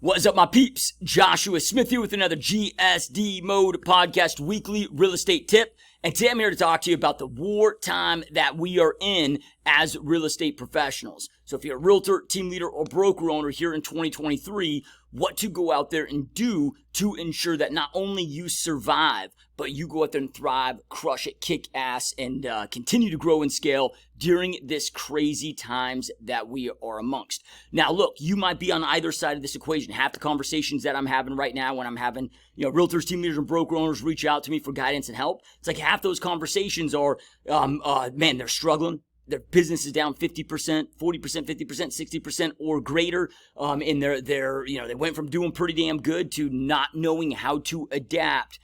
What's up, my peeps? Joshua Smith here with another GSD Mode Podcast weekly real estate tip. And today I'm here to talk to you about the wartime that we are in as real estate professionals. So if you're a realtor, team leader, or broker owner here in 2023, what to go out there and do to ensure that not only you survive, but you go out there and thrive, crush it, kick ass, and continue to grow and scale during this crazy times that we are amongst. Now, look, you might be on either side of this equation. Half the conversations that I'm having right now when I'm having, realtors, team leaders, and broker owners reach out to me for guidance and help, it's like half those conversations are, man, they're struggling. Their business is down 50%, 40%, 50%, 60% or greater. And they went from doing pretty damn good to not knowing how to adapt.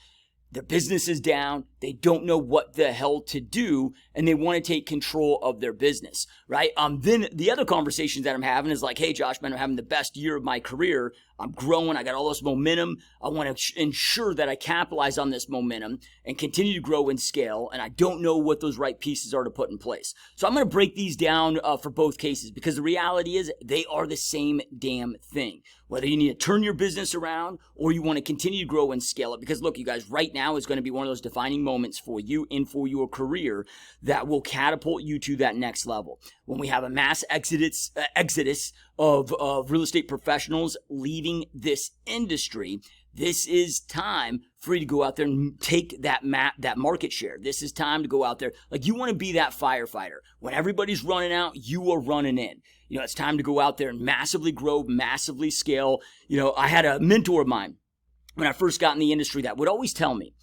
Their business is down. They don't know what the hell to do, and they want to take control of their business, right? Then the other conversations that I'm having is like, hey, Josh, man, I'm having the best year of my career. I'm growing. I got all this momentum. I want to ensure that I capitalize on this momentum and continue to grow and scale, and I don't know what those right pieces are to put in place. So I'm going to break these down for both cases because the reality is they are the same damn thing. Whether you need to turn your business around or you want to continue to grow and scale it. Because look, you guys, right now is going to be one of those defining moments for you and for your career that will catapult you to that next level. When we have a mass exodus of real estate professionals leaving this industry, this is time for you to go out there and take that market share. This is time to go out there. Like, you want to be that firefighter. When everybody's running out, you are running in. It's time to go out there and massively grow, massively scale. I had a mentor of mine when I first got in the industry that would always tell me,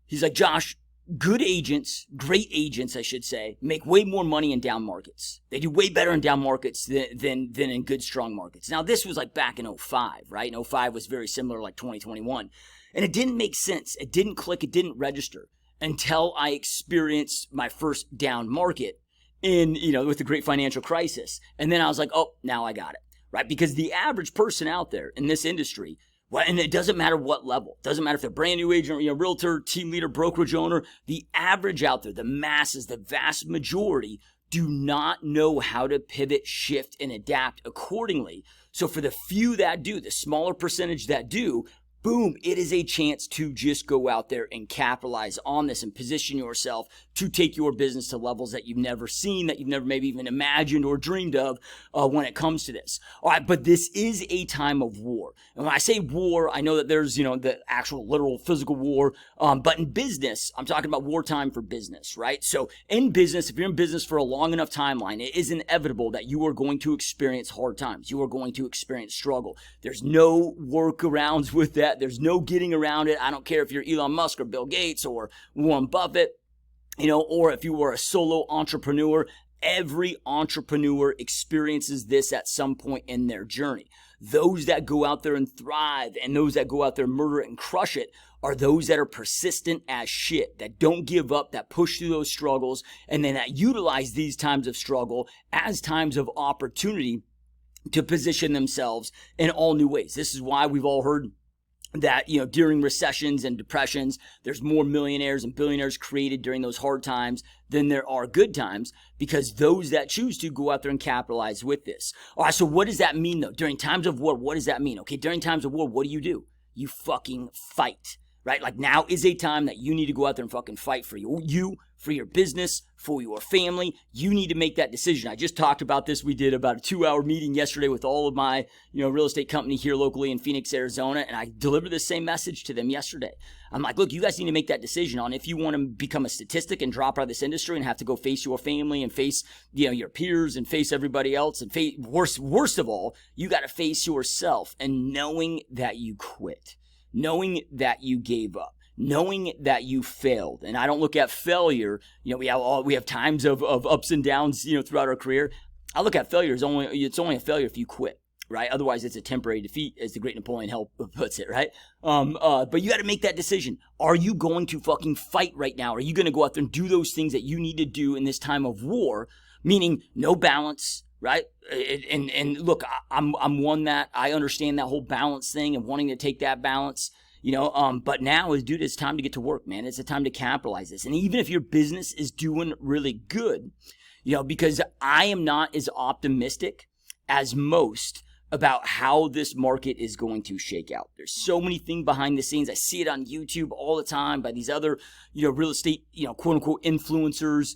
he's like, Josh, good agents, great agents, I should say, make way more money in down markets. They do way better in down markets than in good, strong markets. Now, this was like back in 05, right? And 05 was very similar like 2021. And it didn't make sense. It didn't click. It didn't register until I experienced my first down market with the great financial crisis. And then I was like, oh, now I got it, right? Because the average person out there in this industry, well, and it doesn't matter what level. It doesn't matter if they're a brand new agent, realtor, team leader, brokerage owner. The average out there, the masses, the vast majority do not know how to pivot, shift, and adapt accordingly. So for the few that do, the smaller percentage that do, boom, it is a chance to just go out there and capitalize on this and position yourself to take your business to levels that you've never seen, that you've never maybe even imagined or dreamed of when it comes to this. All right, but this is a time of war. And when I say war, I know that there's, the actual literal physical war, but in business, I'm talking about wartime for business, right? So in business, if you're in business for a long enough timeline, it is inevitable that you are going to experience hard times. You are going to experience struggle. There's no workarounds with that. There's no getting around it. I don't care if you're Elon Musk or Bill Gates or Warren Buffett, or if you are a solo entrepreneur. Every entrepreneur experiences this at some point in their journey. Those that go out there and thrive and those that go out there and murder it and crush it are those that are persistent as shit, that don't give up, that push through those struggles, and then that utilize these times of struggle as times of opportunity to position themselves in all new ways. This is why we've all heard that, during recessions and depressions, there's more millionaires and billionaires created during those hard times than there are good times, because those that choose to go out there and capitalize with this. All right, so what does that mean, though? During times of war, what does that mean? Okay, during times of war, what do? You fucking fight, right? Like, now is a time that you need to go out there and fucking fight for you, for your business, for your family. You need to make that decision. I just talked about this. We did about a 2-hour meeting yesterday with all of my, real estate company here locally in Phoenix, Arizona, and I delivered the same message to them yesterday. I'm like, look, you guys need to make that decision on if you want to become a statistic and drop out of this industry and have to go face your family and face, your peers and face everybody else, and worst of all, you got to face yourself and knowing that you quit, knowing that you gave up, knowing that you failed. And I don't look at failure, we have times of ups and downs, throughout our career. I look at failure as it's only a failure if you quit, right? Otherwise, it's a temporary defeat, as the great Napoleon Hill puts it, right? But you got to make that decision. Are you going to fucking fight right now? Are you going to go out there and do those things that you need to do in this time of war? Meaning no balance, right? And look, I'm one that I understand that whole balance thing and wanting to take that balance. But now it's time to get to work, man. It's a time to capitalize this. And even if your business is doing really good, because I am not as optimistic as most about how this market is going to shake out. There's so many things behind the scenes. I see it on YouTube all the time by these other, real estate, quote unquote influencers,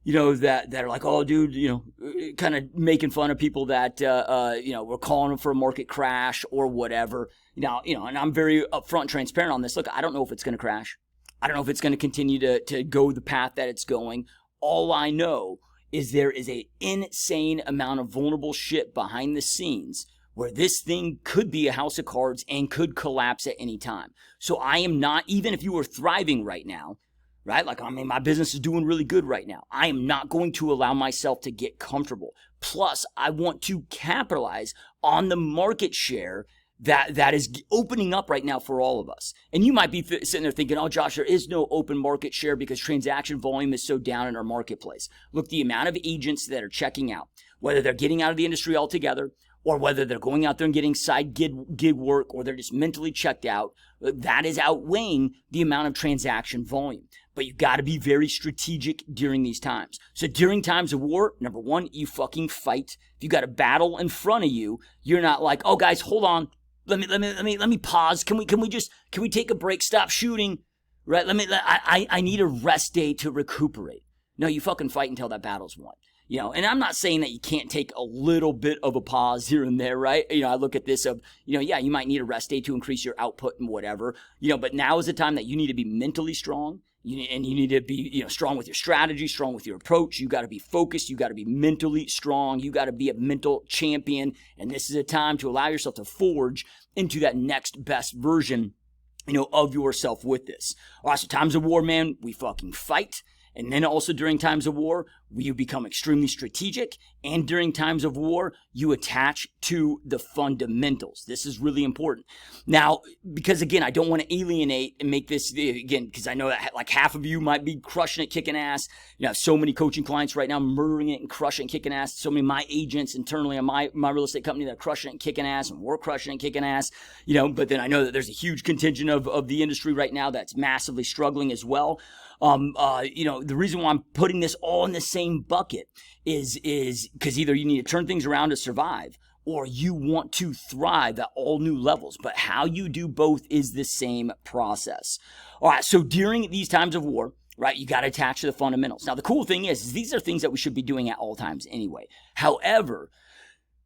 that are like, oh, dude, kind of making fun of people that, we're calling them for a market crash or whatever. Now, and I'm very upfront and transparent on this. Look, I don't know if it's going to crash. I don't know if it's going to continue to go the path that it's going. All I know is there is an insane amount of vulnerable shit behind the scenes where this thing could be a house of cards and could collapse at any time. So I am not, even if you are thriving right now, right? Like, my business is doing really good right now. I am not going to allow myself to get comfortable. Plus, I want to capitalize on the market share that is opening up right now for all of us. And you might be sitting there thinking, oh, Josh, there is no open market share because transaction volume is so down in our marketplace. Look, the amount of agents that are checking out, whether they're getting out of the industry altogether, or whether they're going out there and getting side gig work, or they're just mentally checked out, that is outweighing the amount of transaction volume. But you got to be very strategic during these times. So during times of war, number one, you fucking fight. If you got a battle in front of you, you're not like, oh guys, hold on, let me pause. Can we take a break? Stop shooting, right? I need a rest day to recuperate. No, you fucking fight until that battle's won. And I'm not saying that you can't take a little bit of a pause here and there, right? I look at this of, yeah, you might need a rest day to increase your output and whatever, but now is the time that you need to be mentally strong. And you need to be, strong with your strategy, strong with your approach. You got to be focused. You got to be mentally strong. You got to be a mental champion. And this is a time to allow yourself to forge into that next best version, of yourself with this. All right, so times of war, man, we fucking fight. And then also during times of war, you become extremely strategic. And during times of war, you attach to the fundamentals. This is really important. Now, because again, I don't want to alienate and make this, again, because I know that like half of you might be crushing it, kicking ass. I have so many coaching clients right now murdering it and crushing and kicking ass. So many of my agents internally on my real estate company that are crushing it and kicking ass, and we're crushing it and kicking ass. But then I know that there's a huge contingent of the industry right now that's massively struggling as well. The reason why I'm putting this all in the same bucket is because either you need to turn things around to survive, or you want to thrive at all new levels. But how you do both is the same process. All right, so during these times of war, right, you got to attach to the fundamentals. Now, the cool thing is these are things that we should be doing at all times anyway. However,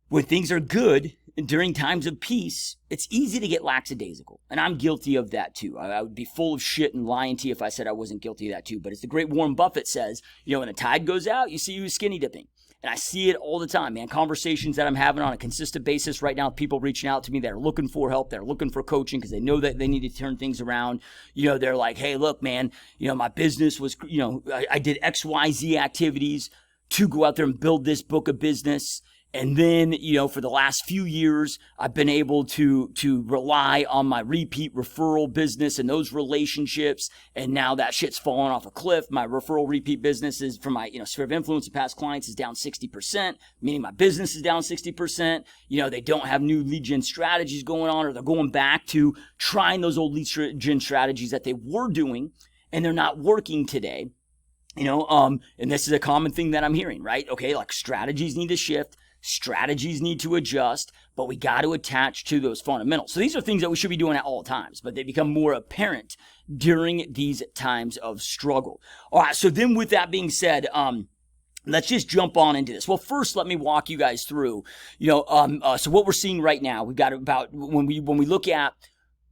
when things are good, during times of peace, it's easy to get lackadaisical. And I'm guilty of that too. I would be full of shit and lying to you if I said I wasn't guilty of that too. But as the great Warren Buffett says, when the tide goes out, you see who's skinny dipping. And I see it all the time, man. Conversations that I'm having on a consistent basis right now, people reaching out to me that are looking for help, that are looking for coaching because they know that they need to turn things around. They're like, hey, look, man, my business was, I did XYZ activities to go out there and build this book of business. And then, for the last few years, I've been able to rely on my repeat referral business and those relationships. And now that shit's fallen off a cliff. My referral repeat business is from my, sphere of influence of past clients is down 60%, meaning my business is down 60%. They don't have new lead gen strategies going on, or they're going back to trying those old lead gen strategies that they were doing and they're not working today. And this is a common thing that I'm hearing, right? Okay, like strategies need to shift. Strategies need to adjust, but we got to attach to those fundamentals. So these are things that we should be doing at all times, but they become more apparent during these times of struggle. All right, so then with that being said, let's just jump on into this. Well, first, let me walk you guys through, so what we're seeing right now, we've got about, when we look at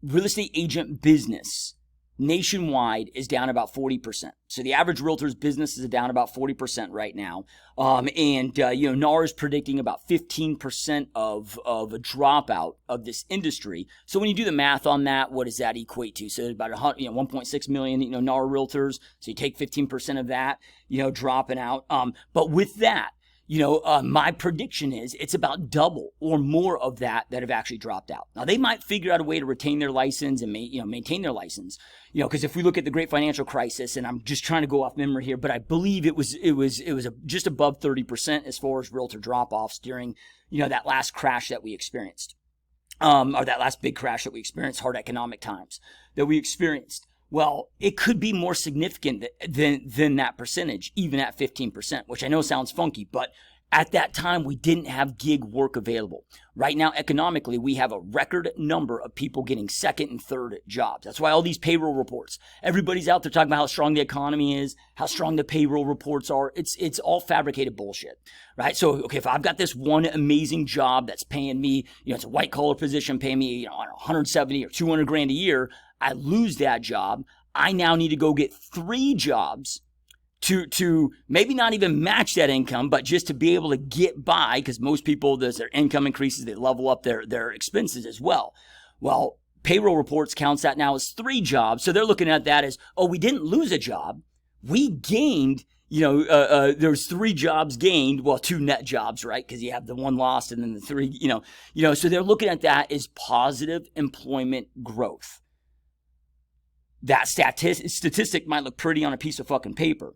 real estate agent business, nationwide is down about 40%. So the average realtor's business is down about 40% right now. NAR is predicting about 15% of a dropout of this industry. So when you do the math on that, what does that equate to? So there's about 1.6 million, NAR realtors. So you take 15% of that, dropping out. But with that, my prediction is it's about double or more of that have actually dropped out. Now, they might figure out a way to retain their license and maintain their license, because if we look at the great financial crisis, and I'm just trying to go off memory here, but I believe it was just above 30% as far as realtor drop-offs during, that last crash that we experienced, or that last big crash that we experienced, hard economic times that we experienced. Well, it could be more significant than that percentage, even at 15%, which I know sounds funky, but At that time, we didn't have gig work available. Right now, economically, we have a record number of people getting second and third jobs. That's why all these payroll reports, everybody's out there talking about how strong the economy is, how strong the payroll reports are. It's all fabricated bullshit, right? So, okay, if I've got this one amazing job that's paying me, it's a white collar position, paying me, 170 or 200 grand a year, I lose that job. I now need to go get 3 jobs to maybe not even match that income, but just to be able to get by, because most people, as their income increases, they level up their expenses as well. Well, payroll reports counts that now as 3 jobs. So they're looking at that as, we didn't lose a job. We gained, there's 3 jobs gained, 2 net jobs, right? Because you have the 1 lost and then the 3, so they're looking at that as positive employment growth. That statistic might look pretty on a piece of fucking paper,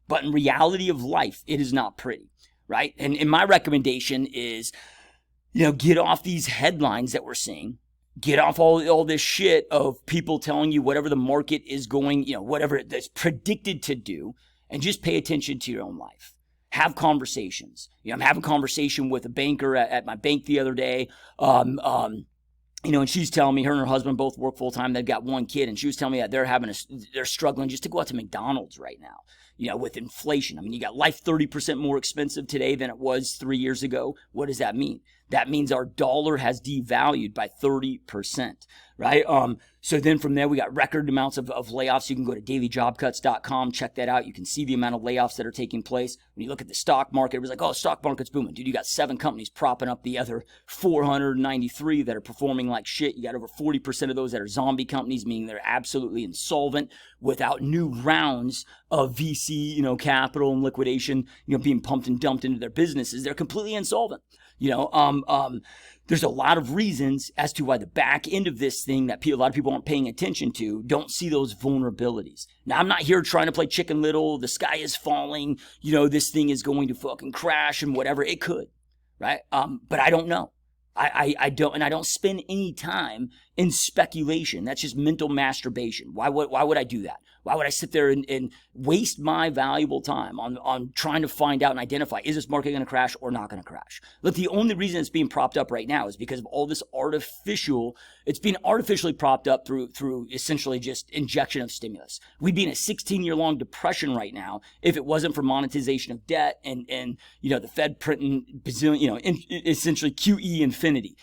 but in reality of life, it is not pretty, right? And my recommendation is, get off these headlines that we're seeing. Get off all this shit of people telling you whatever the market is going, whatever it's predicted to do, and just pay attention to your own life. Have conversations. I'm having a conversation with a banker at my bank the other day. And she's telling me her and her husband both work full time. They've got 1 kid, and she was telling me that they're struggling just to go out to McDonald's right now. With inflation. I mean, you got life 30% more expensive today than it was 3 years ago. What does that mean? That means our dollar has devalued by 30%, right? So then from there, we got record amounts of layoffs. You can go to dailyjobcuts.com, check that out. You can see the amount of layoffs that are taking place. When you look at the stock market, it was like, stock market's booming. Dude, you got 7 companies propping up the other 493 that are performing like shit. You got over 40% of those that are zombie companies, meaning they're absolutely insolvent without new rounds of VC, capital and liquidation, being pumped and dumped into their businesses. They're completely insolvent. There's a lot of reasons as to why the back end of this thing that a lot of people aren't paying attention to don't see those vulnerabilities. Now, I'm not here trying to play Chicken Little. The sky is falling. This thing is going to fucking crash and whatever. It could, right? But I don't know. I don't spend any time in speculation. That's just mental masturbation. Why would I do that? Why would I sit there and waste my valuable time on trying to find out and identify, is this market going to crash or not going to crash? Look, the only reason it's being propped up right now is because of all this it's being artificially propped up through essentially just injection of stimulus. We'd be in a 16-year-long depression right now if it wasn't for monetization of debt and the Fed printing essentially QE infinity,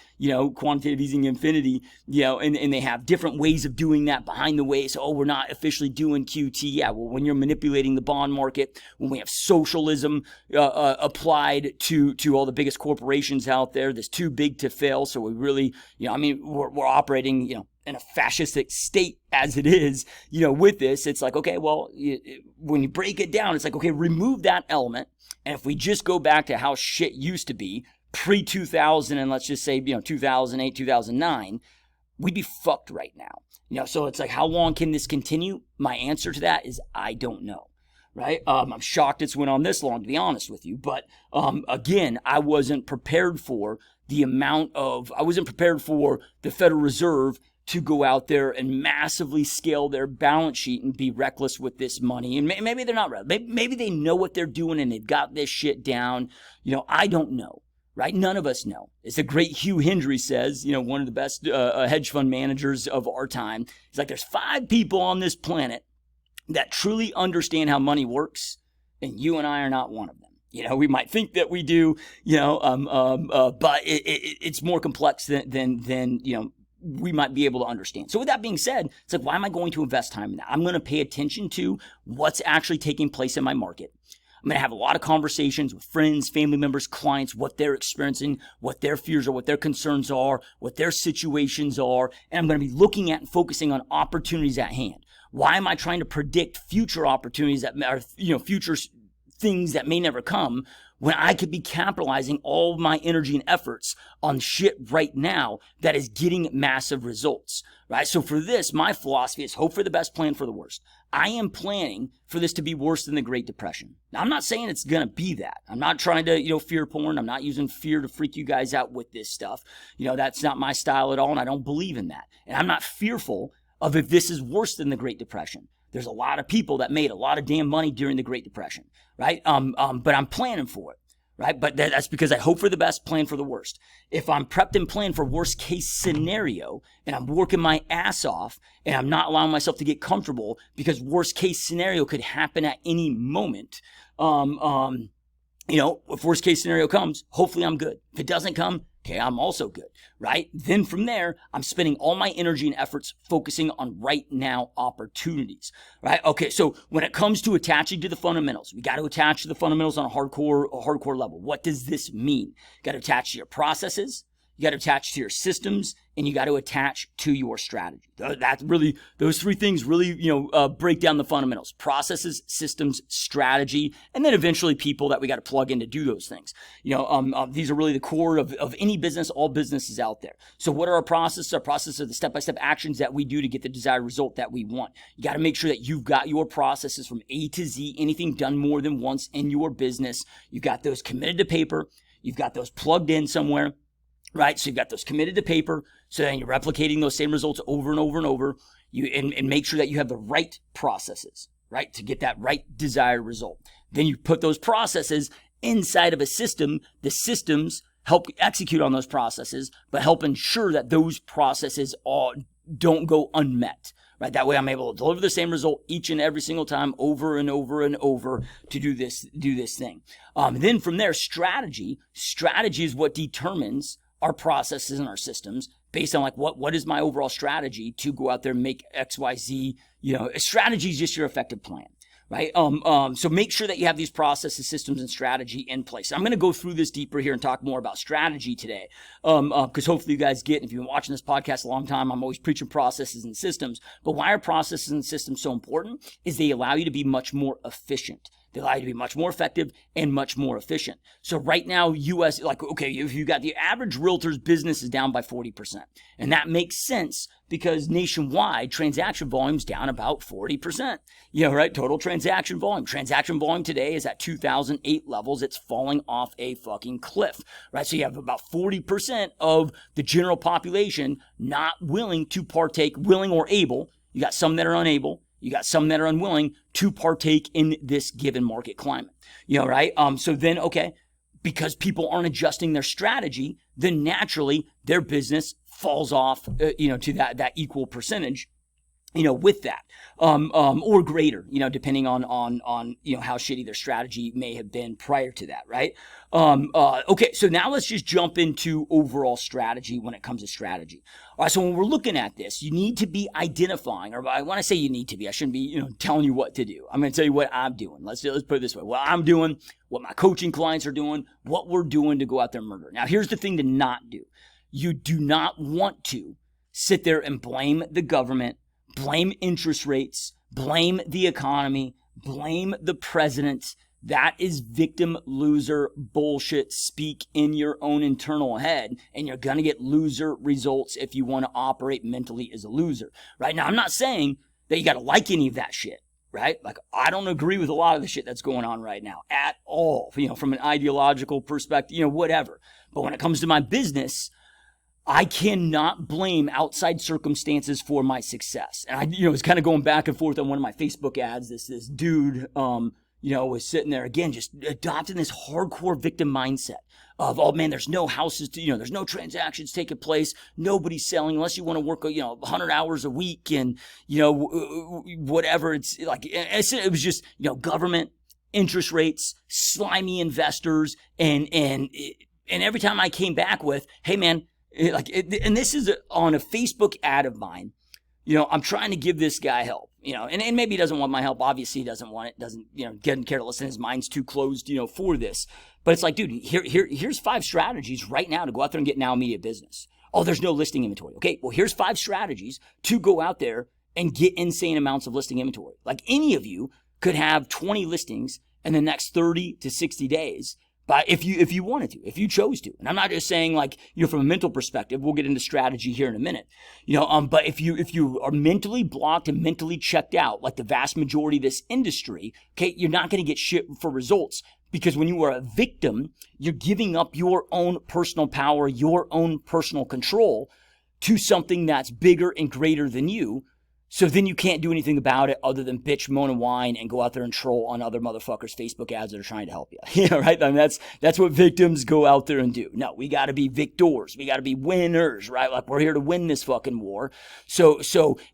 quantitative easing infinity, and they have different ways of doing that behind the ways. So, we're not officially doing QT. Yeah, well, when you're manipulating the bond market, when we have socialism applied to all the biggest corporations out there, that's too big to fail. So we really, we're operating, in a fascistic state as it is, with this. It's like, okay, well, when you break it down, it's like, okay, remove that element. And if we just go back to how shit used to be pre-2000 and let's just say, 2008, 2009, we'd be fucked right now. So it's like, how long can this continue? My answer to that is I don't know, right? I'm shocked it's went on this long, to be honest with you. But again, I wasn't prepared for the Federal Reserve to go out there and massively scale their balance sheet and be reckless with this money. And maybe they're not. Maybe they know what they're doing and they've got this shit down. I don't know. Right? None of us know. It's the great Hugh Hendry says, one of the best hedge fund managers of our time. He's like, there's 5 people on this planet that truly understand how money works, and you and I are not one of them. We might think that we do, but it's more complex than we might be able to understand. So with that being said, it's like, why am I going to invest time in that? I'm going to pay attention to what's actually taking place in my market. I'm going to have a lot of conversations with friends, family members, clients, what they're experiencing, what their fears are, what their concerns are, what their situations are. And I'm going to be looking at and focusing on opportunities at hand. Why am I trying to predict future opportunities that are, future things that may never come when I could be capitalizing all of my energy and efforts on shit right now that is getting massive results, right? So for this, my philosophy is hope for the best, plan for the worst. I am planning for this to be worse than the Great Depression. Now, I'm not saying it's going to be that. I'm not trying to, fear porn. I'm not using fear to freak you guys out with this stuff. That's not my style at all, and I don't believe in that. And I'm not fearful of if this is worse than the Great Depression. There's a lot of people that made a lot of damn money during the Great Depression, right? But I'm planning for it, right? But that's because I hope for the best, plan for the worst. If I'm prepped and planned for worst case scenario and I'm working my ass off and I'm not allowing myself to get comfortable because worst case scenario could happen at any moment, if worst case scenario comes, hopefully I'm good. If it doesn't come, okay, I'm also good, right? Then from there, I'm spending all my energy and efforts focusing on right now opportunities, right? Okay, so when it comes to attaching to the fundamentals, we got to attach to the fundamentals on a hardcore level. What does this mean? You got to attach to your processes, you got to attach to your systems, and you got to attach to your strategy. That's really, those three things really, break down the fundamentals: processes, systems, strategy, and then eventually people that we got to plug in to do those things. These are really the core of any business, all businesses out there. So what are our processes? Our processes are the step-by-step actions that we do to get the desired result that we want. You got to make sure that you've got your processes from A to Z, anything done more than once in your business. You've got those committed to paper. You've got those plugged in somewhere. Right, so you've got those committed to paper, so then you're replicating those same results over and over and over. And make sure that you have the right processes, right, to get that right desired result. Then you put those processes inside of a system. The systems help execute on those processes, but help ensure that those processes don't go unmet. Right, that way I'm able to deliver the same result each and every single time, over and over and over, to do this thing. Then from there, strategy is what determines our processes and our systems based on what is my overall strategy to go out there and make X, Y, Z. Strategy is just your effective plan, right? So make sure that you have these processes, systems, and strategy in place. I'm going to go through this deeper here and talk more about strategy today, because hopefully you guys get, if you've been watching this podcast a long time, I'm always preaching processes and systems. But why are processes and systems so important? Is they allow you to be much more efficient. They allow you to be much more effective and much more efficient. So right now, if you got the average realtor's business is down by 40%. And that makes sense because nationwide transaction volume's down about 40%. Right? Total transaction volume. Transaction volume today is at 2008 levels. It's falling off a fucking cliff, right? So you have about 40% of the general population not willing to partake, willing or able. You got some that are unable. You got some that are unwilling to partake in this given market climate, right? So then, because people aren't adjusting their strategy, then naturally their business falls off, to that equal percentage, with that, or greater, depending on how shitty their strategy may have been prior to that, right? So now let's just jump into overall strategy when it comes to strategy. All right, so when we're looking at this, you need to be identifying, or I want to say you need to be, I shouldn't be, telling you what to do. I'm going to tell you what I'm doing. Let's put it this way. What I'm doing, what my coaching clients are doing, what we're doing to go out there and murder. Now, here's the thing to not do. You do not want to sit there and blame the government, blame interest rates, blame the economy, blame the president. That is victim loser bullshit. Speak in your own internal head, and you're going to get loser results if you want to operate mentally as a loser. Right now, I'm not saying that you got to like any of that shit, right? I don't agree with a lot of the shit that's going on right now at all, from an ideological perspective, whatever. But when it comes to my business, I cannot blame outside circumstances for my success. And I, was kind of going back and forth on one of my Facebook ads. This dude, was sitting there again, just adopting this hardcore victim mindset of, oh man, there's no houses, there's no transactions taking place. Nobody's selling unless you want to work, 100 hours a week and, whatever. It's like, it was just, government, interest rates, slimy investors. And every time I came back with, hey man, and this is on a Facebook ad of mine. I'm trying to give this guy help, and maybe he doesn't want my help. Obviously he doesn't want it, doesn't care to listen. His mind's too closed, for this. But it's like, dude, here's 5 strategies right now to go out there and get now immediate business. Oh, there's no listing inventory. Okay, well, here's 5 strategies to go out there and get insane amounts of listing inventory. Like any of you could have 20 listings in the next 30 to 60 days. But if you wanted to, if you chose to, and I'm not just saying from a mental perspective, we'll get into strategy here in a minute, but if you are mentally blocked and mentally checked out, like the vast majority of this industry, okay, you're not going to get shit for results, because when you are a victim, you're giving up your own personal power, your own personal control to something that's bigger and greater than you. So then you can't do anything about it other than bitch, moan, and whine and go out there and troll on other motherfuckers' Facebook ads that are trying to help you. You know, right? I mean, that's what victims go out there and do. No, we got to be victors. We got to be winners, right? Like, we're here to win this fucking war. So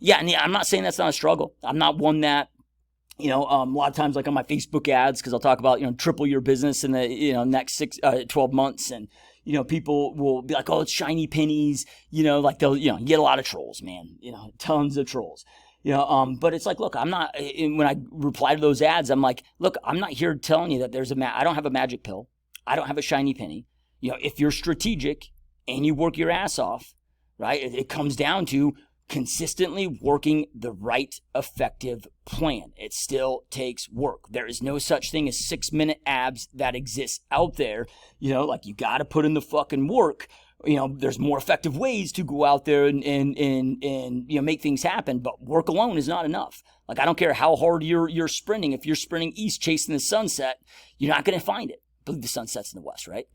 yeah, and I'm not saying that's not a struggle. I'm not one that, a lot of times, like on my Facebook ads, because I'll talk about, triple your business in the, next 12 months. And, people will be like, oh, it's shiny pennies, like they'll, you get a lot of trolls, man, tons of trolls, but it's like, look, I'm not, when I reply to those ads, I'm like, look, I'm not here telling you that I don't have a magic pill. I don't have a shiny penny. If you're strategic and you work your ass off, right, it comes down to consistently working the right effective plan. It still takes work. There is no such thing as 6-minute abs that exists out there. Like, you got to put in the fucking work. There's more effective ways to go out there and make things happen, but work alone is not enough. Like, I don't care how hard you're sprinting. If you're sprinting east chasing the sunset, you're not going to find it. I believe the sun sets in the west, right?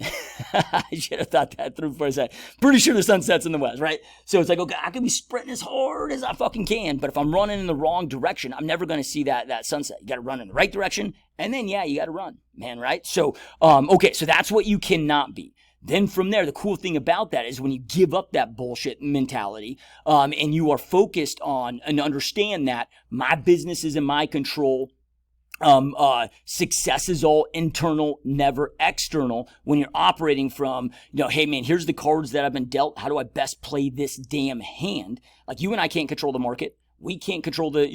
I should have thought that through for a second. Pretty sure the sun sets in the west, right? So it's like, okay, I can be sprinting as hard as I fucking can, but if I'm running in the wrong direction, I'm never going to see that sunset. You got to run in the right direction, and then, you got to run, man, right? So, okay, so that's what you cannot be. Then from there, the cool thing about that is when you give up that bullshit mentality, and you are focused on and understand that my business is in my control. Success is all internal, never external. When you're operating from, hey man, here's the cards that I've been dealt. How do I best play this damn hand? Like, you and I can't control the market. We can't control the,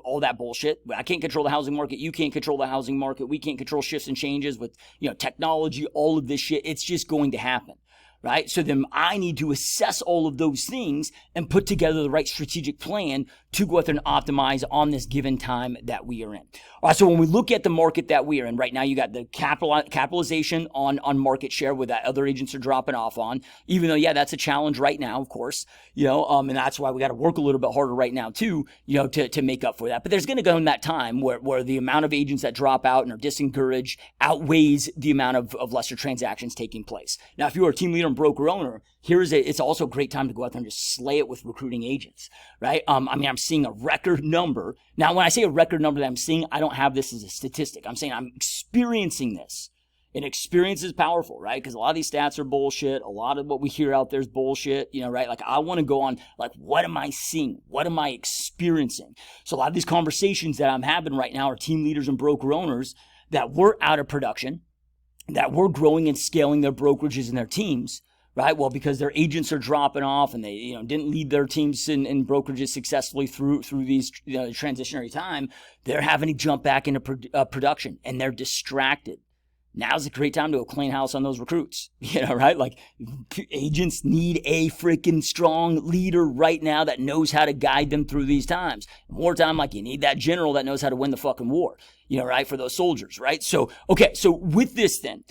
all that bullshit. I can't control the housing market. You can't control the housing market. We can't control shifts and changes with, technology, all of this shit. It's just going to happen. Right? So then I need to assess all of those things and put together the right strategic plan to go out there and optimize on this given time that we are in. All right, so when we look at the market that we are in right now, you got the capitalization on market share where that other agents are dropping off on, even though, that's a challenge right now, of course, and that's why we got to work a little bit harder right now too, to make up for that. But there's going to come that time where the amount of agents that drop out and are disengaged outweighs the amount of lesser transactions taking place. Now, if you are a team leader and broker owner, it's also a great time to go out there and just slay it with recruiting agents, right? I'm seeing a record number. Now, when I say a record number that I'm seeing, I don't have this as a statistic. I'm saying I'm experiencing this. And experience is powerful, right? Because a lot of these stats are bullshit. A lot of what we hear out there is bullshit, right? Like, I want to go on, like, what am I seeing? What am I experiencing? So a lot of these conversations that I'm having right now are team leaders and broker owners that were out of production, that were growing and scaling their brokerages and their teams, right? Well, because their agents are dropping off and they, didn't lead their teams in brokerages successfully through these transitionary time, they're having to jump back into production and they're distracted. Now's a great time to go clean house on those recruits, right? Like, agents need a freaking strong leader right now that knows how to guide them through these times. More time, like, you need that general that knows how to win the fucking war, right? For those soldiers, right? So, okay, so with this then,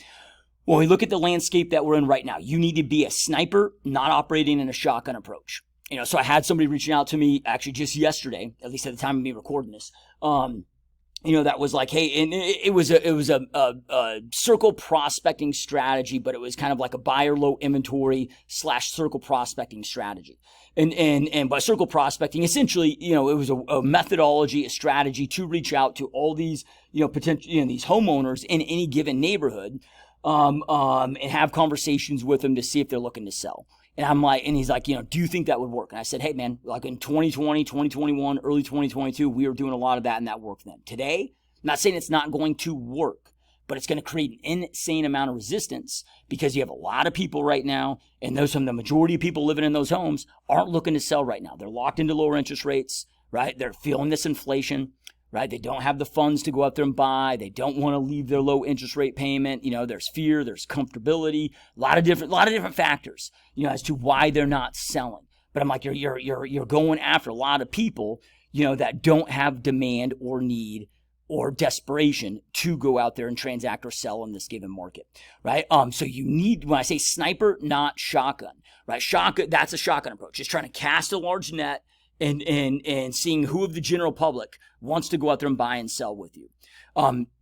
when we look at the landscape that we're in right now, you need to be a sniper, not operating in a shotgun approach. So I had somebody reaching out to me actually just yesterday, at least at the time of me recording this, that was like, hey, and it was a circle prospecting strategy, but it was kind of like a buyer low inventory / circle prospecting strategy. And by circle prospecting, essentially, it was a methodology, a strategy to reach out to all these, potential, these homeowners in any given neighborhood, and have conversations with them to see if they're looking to sell. And I'm like, and he's like, do you think that would work? And I said, hey man, like in 2020, 2021, early 2022, we were doing a lot of that and that worked then. Today, I'm not saying it's not going to work, but it's going to create an insane amount of resistance because you have a lot of people right now, and the majority of people living in those homes aren't looking to sell right now. They're locked into lower interest rates, right? They're feeling this inflation. Right? They don't have the funds to go out there and buy. They don't want to leave their low interest rate payment. There's fear, there's comfortability, a lot of different factors, as to why they're not selling. But I'm like, you're going after a lot of people, that don't have demand or need or desperation to go out there and transact or sell in this given market, right? So you need, when I say sniper, not shotgun, right? Shotgun, that's a shotgun approach. Just trying to cast a large net and seeing who of the general public wants to go out there and buy and sell with you.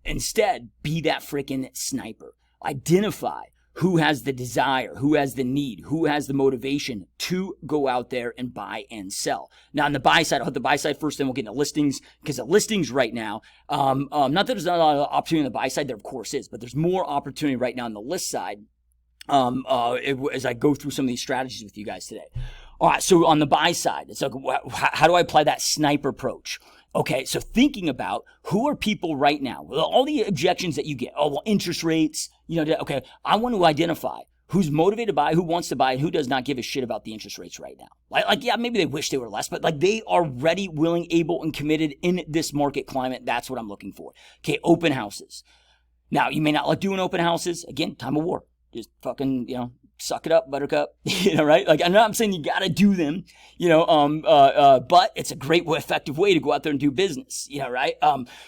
Instead, be that freaking sniper. Identify who has the desire, who has the need, who has the motivation to go out there and buy and sell. Now, on the buy side, I'll hit the buy side first, then we'll get into listings, because the listings right now, not that there's not a lot of opportunity on the buy side, there of course is, but there's more opportunity right now on the list side as I go through some of these strategies with you guys today. All right, so on the buy side, it's like, how do I apply that sniper approach? Okay, so thinking about who are people right now, all the objections that you get, oh, well, interest rates, okay, I want to identify who's motivated to buy, who wants to buy, and who does not give a shit about the interest rates right now. Like, yeah, maybe they wish they were less, but like they are ready, willing, able, and committed in this market climate. That's what I'm looking for. Okay, open houses. Now, you may not like doing open houses. Again, time of war. Just fucking, suck it up, buttercup, right? Like, I'm saying you got to do them, but it's a great, effective way to go out there and do business, right?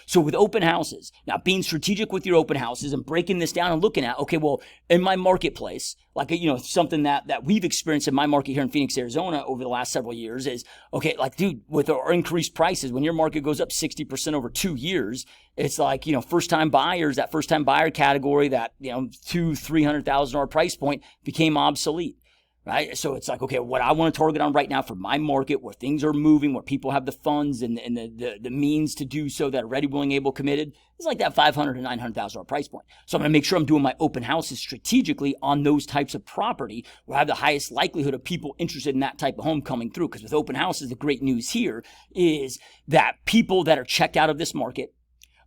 So with open houses, now being strategic with your open houses and breaking this down and looking at, okay, well, in my marketplace, like, something that we've experienced in my market here in Phoenix, Arizona over the last several years is, okay, like, dude, with our increased prices, when your market goes up 60% over 2 years, it's like, first time buyers, that first time buyer category, that, $200,000-$300,000 price point became obsolete, right? So it's like, okay, what I want to target on right now for my market where things are moving, where people have the funds and the means to do so that are ready, willing, able, committed, is like that $500,000 to $900,000 price point. So I'm going to make sure I'm doing my open houses strategically on those types of property where I have the highest likelihood of people interested in that type of home coming through. Because with open houses, the great news here is that people that are checked out of this market,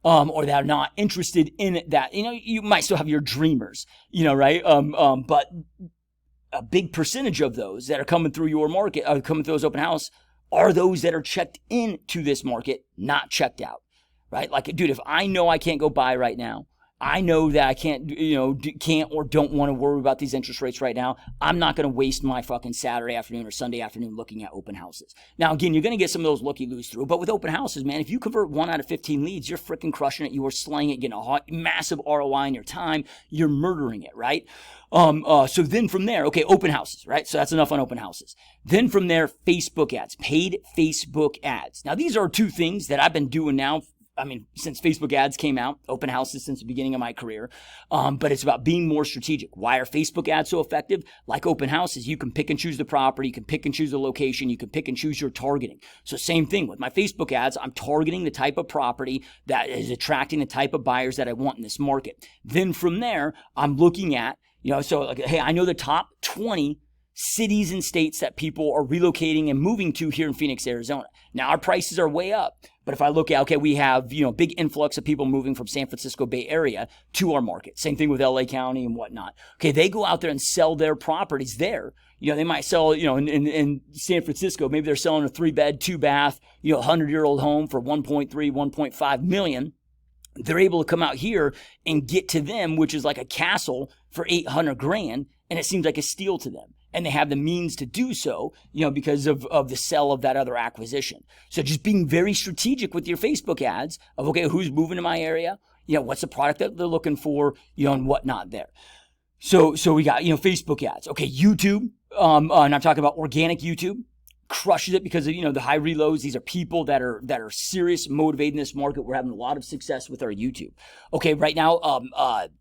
or that are not interested in that, you might still have your dreamers, right? But a big percentage of those that are coming through your market, coming through those open house, are those that are checked into this market, not checked out, right? Like, dude, if I know I can't go buy right now, I know that I can't or don't want to worry about these interest rates right now, I'm not going to waste my fucking Saturday afternoon or Sunday afternoon looking at open houses. Now, again, you're going to get some of those looky-loos through, but with open houses, man, if you convert 1 out of 15 leads, you're freaking crushing it. You are slaying it, getting a massive ROI in your time. You're murdering it, right? So then from there, okay, open houses, right? So that's enough on open houses. Then from there, Facebook ads, paid Facebook ads. Now, these are 2 things that I've been doing now since Facebook ads came out, open houses since the beginning of my career. But it's about being more strategic. Why are Facebook ads so effective? Like open houses, you can pick and choose the property, you can pick and choose the location, you can pick and choose your targeting. So same thing with my Facebook ads, I'm targeting the type of property that is attracting the type of buyers that I want in this market. Then from there, I'm looking at, so like, hey, I know the top 20 cities and states that people are relocating and moving to here in Phoenix, Arizona. Now, our prices are way up. But if I look at, okay, we have, big influx of people moving from San Francisco Bay Area to our market. Same thing with LA County and whatnot. Okay, they go out there and sell their properties there. They might sell, in San Francisco, maybe they're selling a 3-bed, 2-bath, 100-year-old home for 1.3, 1.5 million. They're able to come out here and get to them, which is like a castle for $800,000, and it seems like a steal to them. And they have the means to do so, because of the sell of that other acquisition. So just being very strategic with your Facebook ads of, okay, who's moving to my area? What's the product that they're looking for, and whatnot there. So we got, Facebook ads. Okay, YouTube, and I'm talking about organic YouTube, crushes it because of, the high reloads. These are people that are serious, motivated in this market. We're having a lot of success with our YouTube. Okay, right now,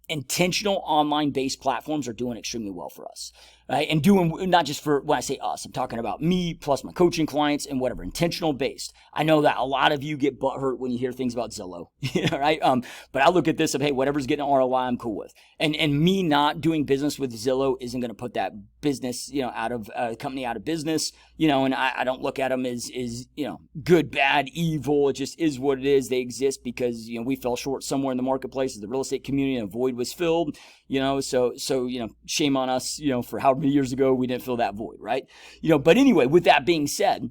intentional online-based platforms are doing extremely well for us. Right? And doing, not just for, when I say us, I'm talking about me plus my coaching clients and whatever, intentional based. I know that a lot of you get butthurt when you hear things about Zillow, right? But I look at this of, hey, whatever's getting ROI, I'm cool with. And me not doing business with Zillow isn't going to put that business, out of company out of business, and I don't look at them as good, bad, evil. It just is what it is. They exist because, we fell short somewhere in the marketplace as the real estate community and a void was filled, so shame on us, for how many years ago we didn't fill that void, right? But anyway, with that being said,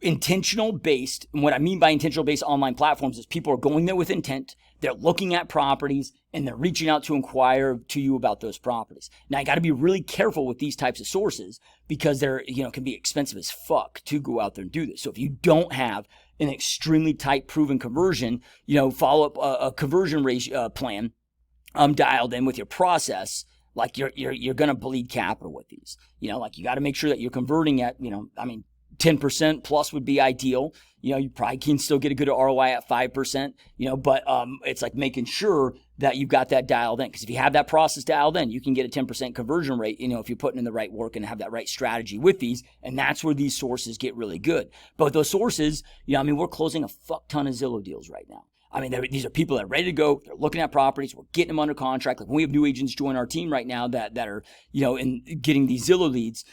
intentional based, and what I mean by intentional based online platforms is people are going there with intent, they're looking at properties, and they're reaching out to inquire to you about those properties. Now, you got to be really careful with these types of sources because they're, can be expensive as fuck to go out there and do this. So if you don't have an extremely tight proven conversion, follow up a conversion ratio plan dialed in with your process, like you're going to bleed capital with these. Like you got to make sure that you're converting at, 10% plus would be ideal. You probably can still get a good ROI at 5%, but it's like making sure that you've got that dialed in. Because if you have that process dialed in, you can get a 10% conversion rate, if you're putting in the right work and have that right strategy with these. And that's where these sources get really good. But with those sources, we're closing a fuck ton of Zillow deals right now. These are people that are ready to go. They're looking at properties. We're getting them under contract. Like when we have new agents join our team right now that are, in getting these Zillow leads,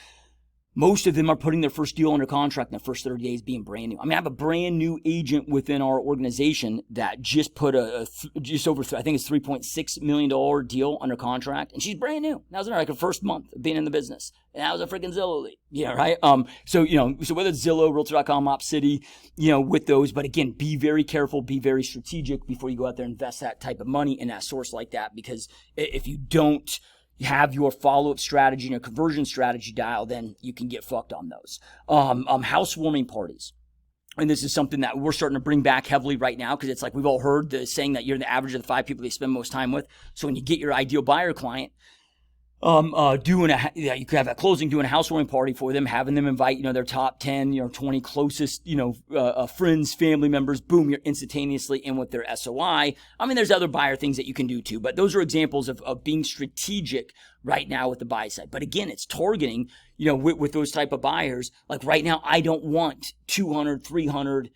most of them are putting their first deal under contract in the first 30 days being brand new. I have a brand new agent within our organization that just put just over, I think it's $3.6 million deal under contract. And she's brand new. That was in her first month of being in the business. And that was a freaking Zillow lead. Yeah, right? So whether it's Zillow, Realtor.com, Opcity, with those. But again, be very careful, be very strategic before you go out there and invest that type of money in that source like that. Because if you don't have your follow-up strategy and your conversion strategy dialed, then you can get fucked on those. Housewarming parties. And this is something that we're starting to bring back heavily right now because it's like we've all heard the saying that you're the average of the 5 people they spend most time with. So when you get your ideal buyer client, you could have a closing, doing a housewarming party for them, having them invite, their top 10, 20 closest, friends, family members. Boom, you're instantaneously in with their SOI. There's other buyer things that you can do too, but those are examples of being strategic right now with the buy side. But again, it's targeting, with those type of buyers. Like right now, I don't want 200, 300,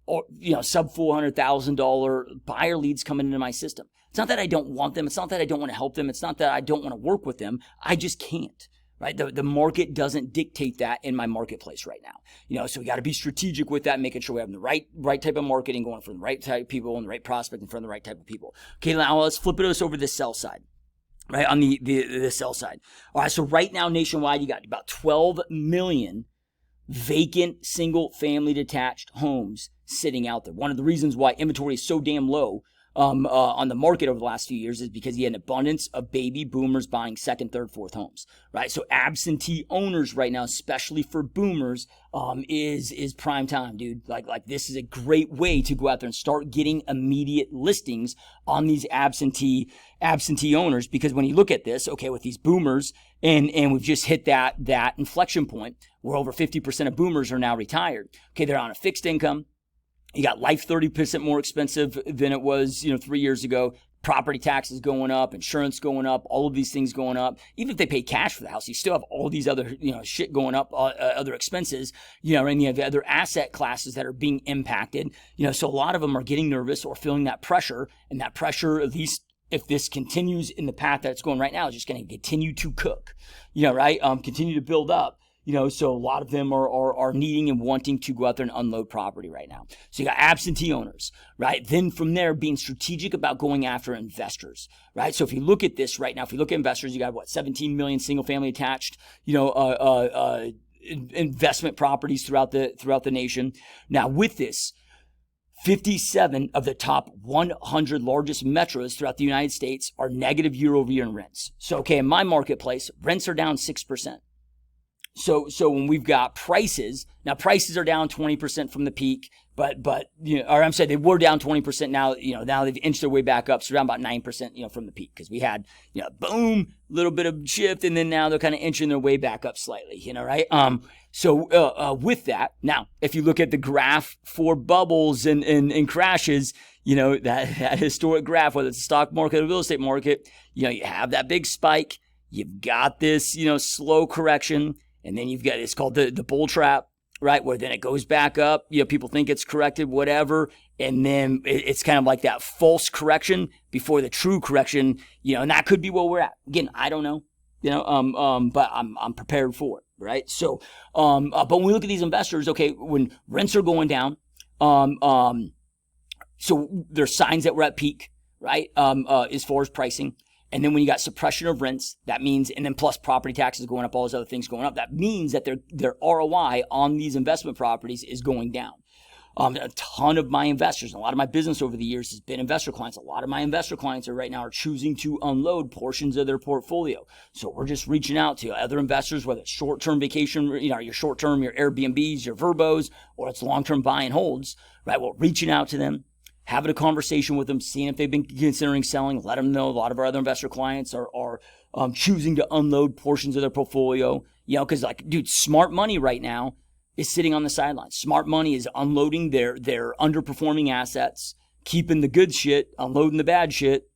or, sub $400,000 buyer leads coming into my system. It's not that I don't want them. It's not that I don't want to help them. It's not that I don't want to work with them. I just can't, right? The market doesn't dictate that in my marketplace right now. So we got to be strategic with that, making sure we have the right type of marketing going for the right type of people and the right prospect in front of the right type of people. Okay, now let's flip it over to the sell side, right? On the sell side. All right, so right now nationwide, you got about 12 million vacant single family detached homes sitting out there. One of the reasons why inventory is so damn low on the market over the last few years is because you had an abundance of baby boomers buying second, third, fourth homes, right? So absentee owners right now, especially for boomers, is prime time, dude. Like this is a great way to go out there and start getting immediate listings on these absentee owners. Because when you look at this, okay, with these boomers, and we've just hit that inflection point where over 50% of boomers are now retired. Okay, they're on a fixed income. You got life 30% more expensive than it was, 3 years ago. Property taxes going up, insurance going up, all of these things going up. Even if they pay cash for the house, you still have all these other, shit going up, other expenses, and you have other asset classes that are being impacted. So a lot of them are getting nervous or feeling that pressure, and that pressure, at least if this continues in the path that it's going right now, is just going to continue to cook, right? Continue to build up. So a lot of them are needing and wanting to go out there and unload property right now. So you got absentee owners, right? Then from there, being strategic about going after investors, right? So if you look at this right now, if you look at investors, you got 17 million single family attached, investment properties throughout the nation. Now with this, 57 of the top 100 largest metros throughout the United States are negative year over year in rents. So, okay, in my marketplace, rents are down 6%. So when we've got prices, now prices are down 20% from the peak, but they were down 20% now, now they've inched their way back up. So down about 9%, from the peak, because we had, boom, little bit of shift, and then now they're kind of inching their way back up slightly, right? So with that, now, if you look at the graph for bubbles and crashes, that historic graph, whether it's the stock market or real estate market, you have that big spike, you've got this, slow correction. And then you've got, it's called the bull trap, right? Where then it goes back up. People think it's corrected, whatever. And then it's kind of like that false correction before the true correction, and that could be where we're at. Again, I don't know, but I'm prepared for it, right? So, but when we look at these investors, okay, when rents are going down, so there's signs that we're at peak, right? As far as pricing. And then when you got suppression of rents, that means, and then plus property taxes going up, all those other things going up, that means that their ROI on these investment properties is going down. A ton of my investors, and a lot of my business over the years has been investor clients. A lot of my investor clients right now are choosing to unload portions of their portfolio. So we're just reaching out to other investors, whether it's short-term vacation, your short-term, your Airbnbs, your Verbos, or it's long-term buy and holds, right? Well, reaching out to them, having a conversation with them, seeing if they've been considering selling, let them know. A lot of our other investor clients are choosing to unload portions of their portfolio, because dude, smart money right now is sitting on the sidelines. Smart money is unloading their underperforming assets, keeping the good shit, unloading the bad shit,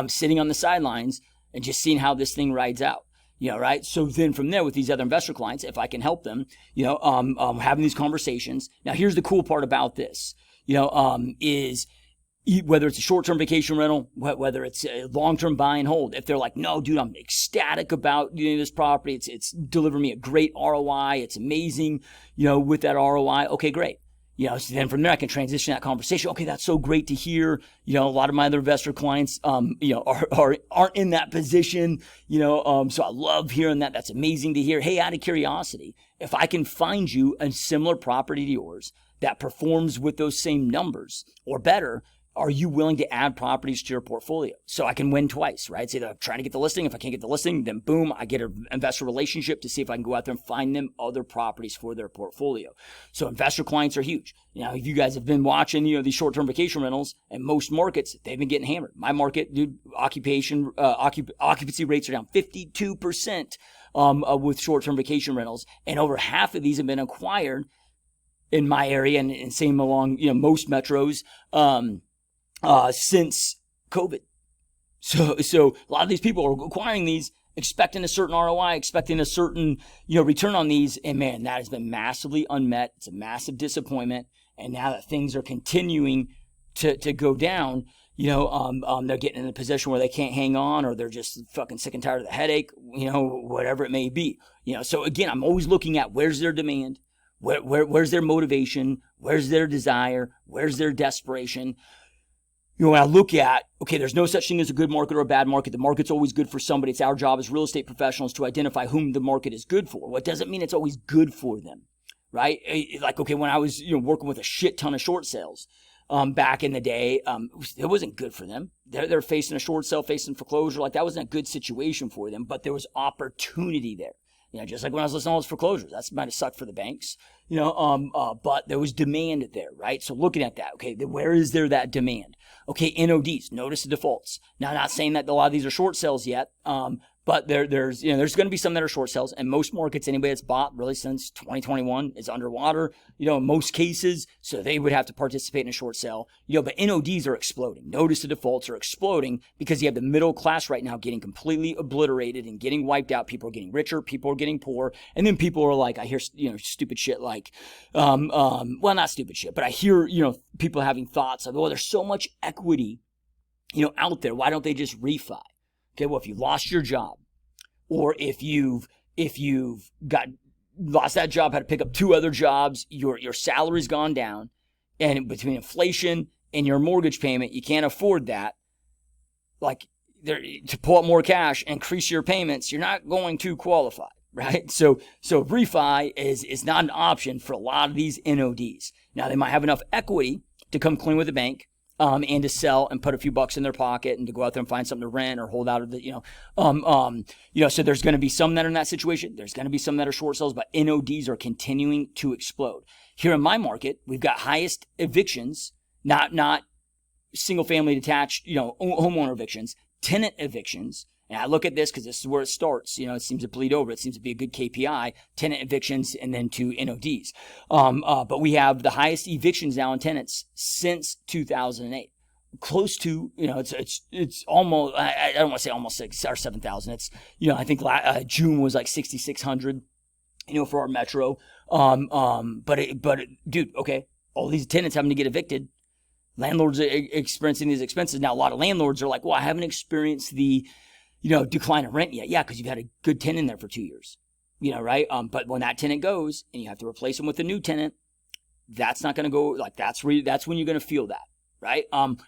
sitting on the sidelines and just seeing how this thing rides out. Right? So then from there with these other investor clients, if I can help them, having these conversations. Now, here's the cool part about this, is whether it's a short-term vacation rental, whether it's a long-term buy and hold, if they're like, no, dude, I'm ecstatic about this property. It's delivering me a great ROI. It's amazing, with that ROI. Okay, great. So then from there I can transition that conversation. Okay, that's so great to hear. A lot of my other investor clients, aren't in that position. So I love hearing that. That's amazing to hear. Hey, out of curiosity, if I can find you a similar property to yours that performs with those same numbers or better, are you willing to add properties to your portfolio? So I can win twice, right? It's either I'm trying to get the listing. If I can't get the listing, then boom, I get an investor relationship to see if I can go out there and find them other properties for their portfolio. So investor clients are huge. If you guys have been watching, these short-term vacation rentals in most markets, they've been getting hammered. My market, dude, occupancy rates are down 52% with short-term vacation rentals, and over half of these have been acquired in my area and same along, most metros. Since COVID. So a lot of these people are acquiring these, expecting a certain ROI, expecting a certain, return on these. And man, that has been massively unmet. It's a massive disappointment. And now that things are continuing to go down, they're getting in a position where they can't hang on, or they're just fucking sick and tired of the headache, whatever it may be. So again, I'm always looking at where's their demand, where's their motivation, where's their desire, where's their desperation. When I look at, okay, there's no such thing as a good market or a bad market. The market's always good for somebody. It's our job as real estate professionals to identify whom the market is good for. What doesn't mean it's always good for them, right? Like, okay, when I was working with a shit ton of short sales back in the day, it wasn't good for them. They're facing a short sale, facing foreclosure. Like, that wasn't a good situation for them, but there was opportunity there. Just like when I was listening to all those foreclosures, that might have sucked for the banks, but there was demand there, right? So looking at that, okay, where is there that demand? Okay, NODs, notice of defaults. Now, I'm not saying that a lot of these are short sales yet, but there's going to be some that are short sales, and most markets, anybody that's bought really since 2021 is underwater, in most cases, so they would have to participate in a short sale, but NODs are exploding. Notice of defaults are exploding because you have the middle class right now getting completely obliterated and getting wiped out. People are getting richer, people are getting poor, and then people are like, I hear, stupid shit like, well, not stupid shit, but I hear, people having thoughts of, there's so much equity, out there. Why don't they just refi? Okay, well, if you lost your job, or if you've lost that job, had to pick up two other jobs, your salary's gone down, and between inflation and your mortgage payment, you can't afford that. Like, to pull up more cash, increase your payments, you're not going to qualify, right? So refi is not an option for a lot of these NODs. Now, they might have enough equity to come clean with the bank, and to sell and put a few bucks in their pocket and to go out there and find something to rent or hold out of the, so there's going to be some that are in that situation. There's going to be some that are short sales, but NODs are continuing to explode. Here in my market, we've got highest evictions, not single family detached, homeowner evictions, tenant evictions. And I look at this because this is where it starts. It seems to bleed over. It seems to be a good KPI, tenant evictions and then to NODs. But we have the highest evictions now in tenants since 2008. Close to, it's almost, I don't want to say almost 6,000 or 7,000. It's, I think June was like 6,600, for our metro. Dude, okay, all these tenants having to get evicted. Landlords are experiencing these expenses. Now, a lot of landlords are like, well, I haven't experienced the, decline in rent yet. Yeah, because you've had a good tenant in there for 2 years, right? But when that tenant goes and you have to replace them with a new tenant, that's not going to go, like, that's when you're going to feel that, right?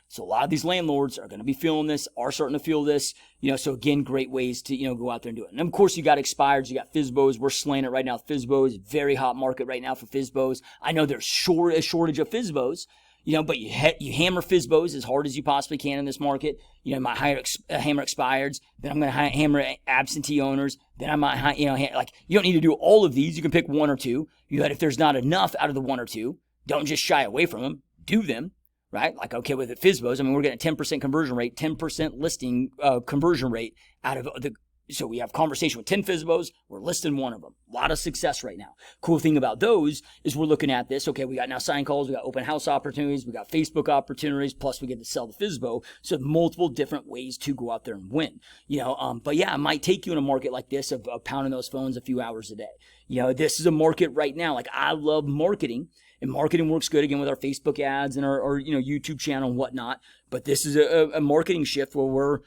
So a lot of these landlords are going to be feeling this, are starting to feel this, so again, great ways to, go out there and do it. And of course, you got expireds, you got FSBOs. We're slaying it right now. FSBOs, very hot market right now for FSBOs. I know there's a shortage of FSBOs, but you hammer FSBOs as hard as you possibly can in this market. You might hammer expireds. Then I'm going to hammer absentee owners. Then I might, you don't need to do all of these. You can pick one or two. If there's not enough out of the one or two, don't just shy away from them. Do them, right? Like, okay, with the FSBOs, we're getting a 10% conversion rate, 10% listing conversion rate out of the So we have conversation with 10 FSBOs. We're listing one of them. A lot of success right now. Cool thing about those is we're looking at this. Okay, we got now sign calls. We got open house opportunities. We got Facebook opportunities. Plus we get to sell the FSBO. So multiple different ways to go out there and win. But yeah, it might take you in a market like this of pounding those phones a few hours a day. This is a market right now. Like I love marketing. And marketing works good, again, with our Facebook ads and our YouTube channel and whatnot. But this is a marketing shift where we're,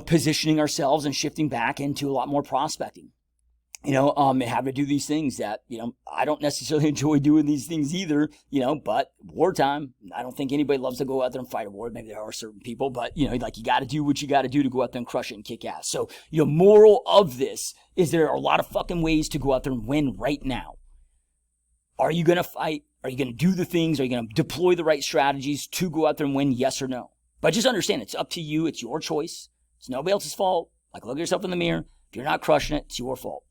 positioning ourselves and shifting back into a lot more prospecting. And having to do these things that, I don't necessarily enjoy doing these things either, but wartime, I don't think anybody loves to go out there and fight a war. Maybe there are certain people, but, you got to do what you got to do to go out there and crush it and kick ass. So, moral of this is there are a lot of fucking ways to go out there and win right now. Are you going to fight? Are you going to do the things? Are you going to deploy the right strategies to go out there and win? Yes or no? But just understand, it's up to you. It's your choice. It's nobody else's fault. Like, look at yourself in the mirror. If you're not crushing it, it's your fault.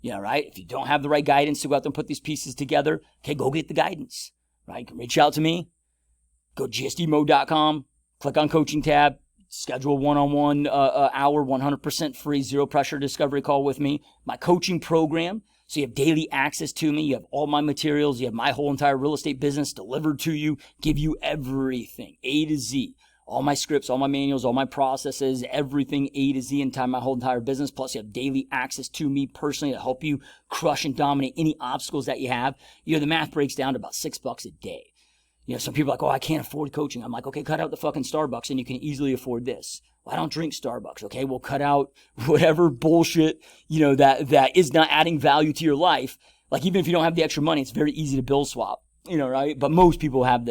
Right? If you don't have the right guidance to go out there and put these pieces together, okay, go get the guidance. Right? You can reach out to me. Go to gsdmode.com. Click on coaching tab. Schedule a one-on-one hour, 100% free, zero pressure discovery call with me. My coaching program. So you have daily access to me. You have all my materials. You have my whole entire real estate business delivered to you. Give you everything, A to Z. All my scripts, all my manuals, all my processes, everything A to Z in my whole entire business. Plus, you have daily access to me personally to help you crush and dominate any obstacles that you have. The math breaks down to about $6 a day. Some people are like, oh, I can't afford coaching. I'm like, okay, cut out the fucking Starbucks and you can easily afford this. Well, I don't drink Starbucks. Okay, we'll cut out whatever bullshit, that is not adding value to your life. Like, even if you don't have the extra money, it's very easy to bill swap, right? But most people have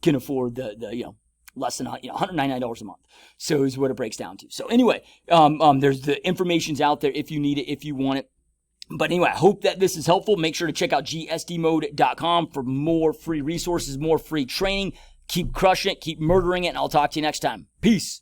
can afford the less than, $199 a month. So is what it breaks down to. So anyway, there's the information's out there if you need it, if you want it. But anyway, I hope that this is helpful. Make sure to check out gsdmode.com for more free resources, more free training. Keep crushing it, keep murdering it, and I'll talk to you next time. Peace.